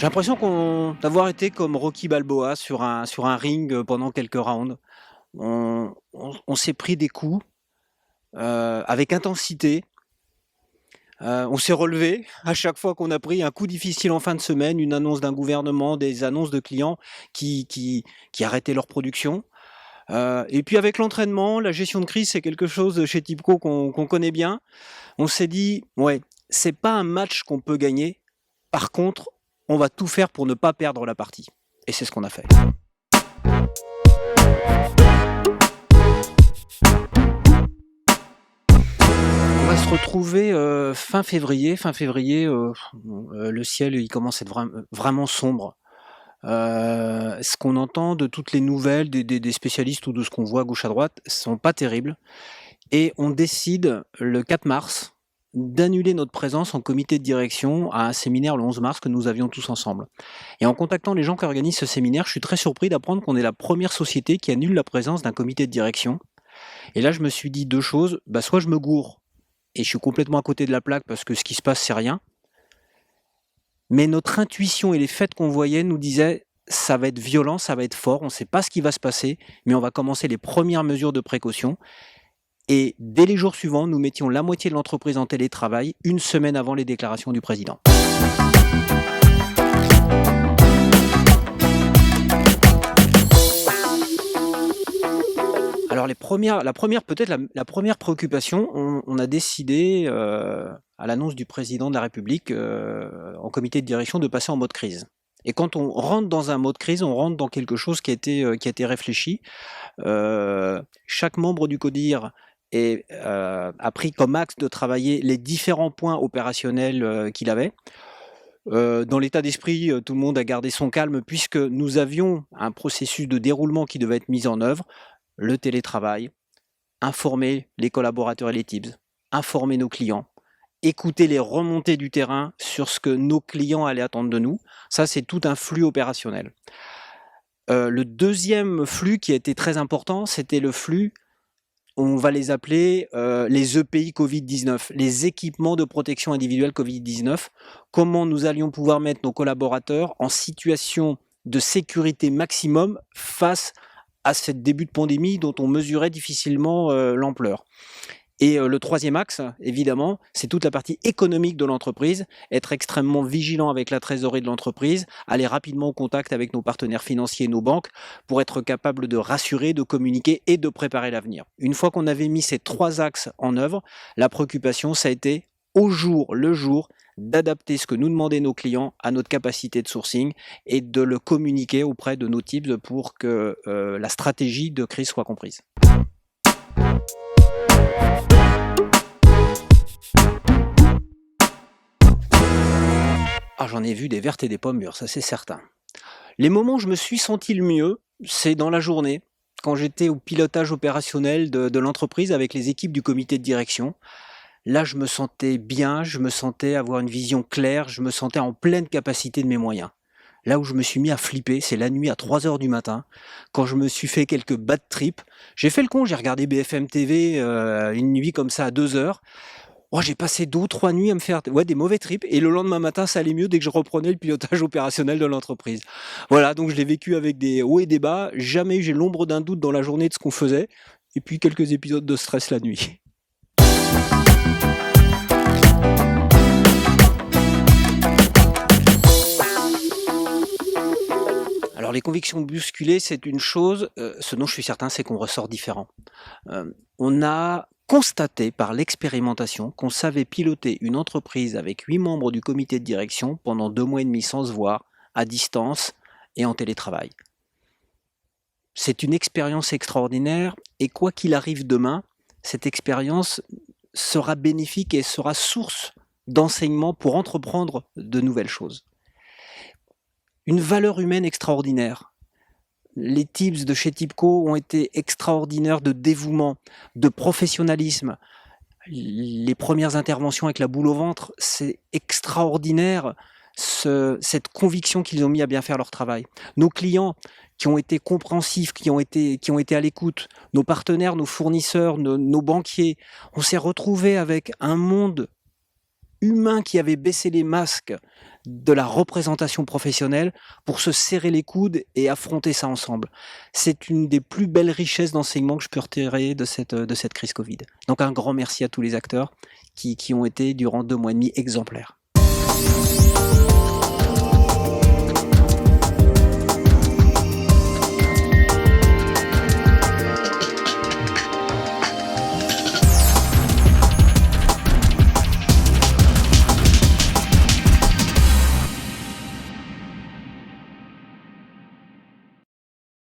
J'ai l'impression d'avoir été comme Rocky Balboa sur un ring pendant quelques rounds. On s'est pris des coups avec intensité. On s'est relevé à chaque fois qu'on a pris un coup difficile en fin de semaine, une annonce d'un gouvernement, des annonces de clients qui arrêtaient leur production. Et puis avec l'entraînement, la gestion de crise, c'est quelque chose chez Tipco qu'on connaît bien. On s'est dit, ouais, c'est pas un match qu'on peut gagner. Par contre, on va tout faire pour ne pas perdre la partie. Et c'est ce qu'on a fait. On va se retrouver fin février. Fin février, le ciel il commence à être vraiment sombre. Ce qu'on entend de toutes les nouvelles des spécialistes ou de ce qu'on voit à gauche à droite sont pas terribles. Et on décide le 4 mars d'annuler notre présence en comité de direction à un séminaire le 11 mars que nous avions tous ensemble. Et en contactant les gens qui organisent ce séminaire, je suis très surpris d'apprendre qu'on est la première société qui annule la présence d'un comité de direction. Et là, je me suis dit deux choses. Soit je me gourre et je suis complètement à côté de la plaque parce que ce qui se passe, c'est rien. Mais notre intuition et les faits qu'on voyait nous disaient ça va être violent, ça va être fort, on ne sait pas ce qui va se passer, mais on va commencer les premières mesures de précaution. Et dès les jours suivants, nous mettions la moitié de l'entreprise en télétravail, une semaine avant les déclarations du président. Alors la première préoccupation, on a décidé à l'annonce du président de la République en comité de direction de passer en mode crise. Et quand on rentre dans un mode crise, on rentre dans quelque chose qui a été réfléchi. Chaque membre du CODIR a pris comme axe de travailler les différents points opérationnels qu'il avait. Dans l'état d'esprit, tout le monde a gardé son calme puisque nous avions un processus de déroulement qui devait être mis en œuvre. Le télétravail, informer les collaborateurs et les teams, informer nos clients, écouter les remontées du terrain sur ce que nos clients allaient attendre de nous. Ça, c'est tout un flux opérationnel. Le deuxième flux qui a été très important, c'était le flux, on va les appeler les EPI Covid-19, les équipements de protection individuelle Covid-19. Comment nous allions pouvoir mettre nos collaborateurs en situation de sécurité maximum face à ce début de pandémie dont on mesurait difficilement l'ampleur. Et le troisième axe, évidemment, c'est toute la partie économique de l'entreprise, être extrêmement vigilant avec la trésorerie de l'entreprise, aller rapidement au contact avec nos partenaires financiers et nos banques pour être capable de rassurer, de communiquer et de préparer l'avenir. Une fois qu'on avait mis ces trois axes en œuvre, la préoccupation, ça a été au jour le jour d'adapter ce que nous demandaient nos clients à notre capacité de sourcing et de le communiquer auprès de nos teams pour que la stratégie de crise soit comprise. J'en ai vu des vertes et des pommes mûres, ça c'est certain. Les moments où je me suis senti le mieux, c'est dans la journée, quand j'étais au pilotage opérationnel de l'entreprise avec les équipes du comité de direction. Là, je me sentais bien, je me sentais avoir une vision claire, je me sentais en pleine capacité de mes moyens. Là où je me suis mis à flipper, c'est la nuit à 3h du matin, quand je me suis fait quelques bad trips. J'ai fait le con, j'ai regardé BFM TV une nuit comme ça à 2h. J'ai passé 2 ou 3 nuits à me faire des mauvais trips, et le lendemain matin, ça allait mieux dès que je reprenais le pilotage opérationnel de l'entreprise. Voilà, donc je l'ai vécu avec des hauts et des bas. Jamais j'ai l'ombre d'un doute dans la journée de ce qu'on faisait, et puis quelques épisodes de stress la nuit. Alors les convictions bousculées, c'est une chose, ce dont je suis certain, c'est qu'on ressort différent. On a constaté par l'expérimentation qu'on savait piloter une entreprise avec 8 membres du comité de direction pendant 2 mois et demi sans se voir, à distance et en télétravail. C'est une expérience extraordinaire, et quoi qu'il arrive demain, cette expérience sera bénéfique et sera source d'enseignement pour entreprendre de nouvelles choses. Une valeur humaine extraordinaire. Les tips de chez Tipco ont été extraordinaires de dévouement, de professionnalisme. Les premières interventions avec la boule au ventre, c'est extraordinaire, cette conviction qu'ils ont mis à bien faire leur travail. Nos clients qui ont été compréhensifs, qui ont été à l'écoute, nos partenaires, nos fournisseurs, nos banquiers, on s'est retrouvés avec un monde humain qui avait baissé les masques de la représentation professionnelle pour se serrer les coudes et affronter ça ensemble. C'est une des plus belles richesses d'enseignement que je peux retirer de cette crise Covid. Donc un grand merci à tous les acteurs qui ont été durant 2 mois et demi exemplaires.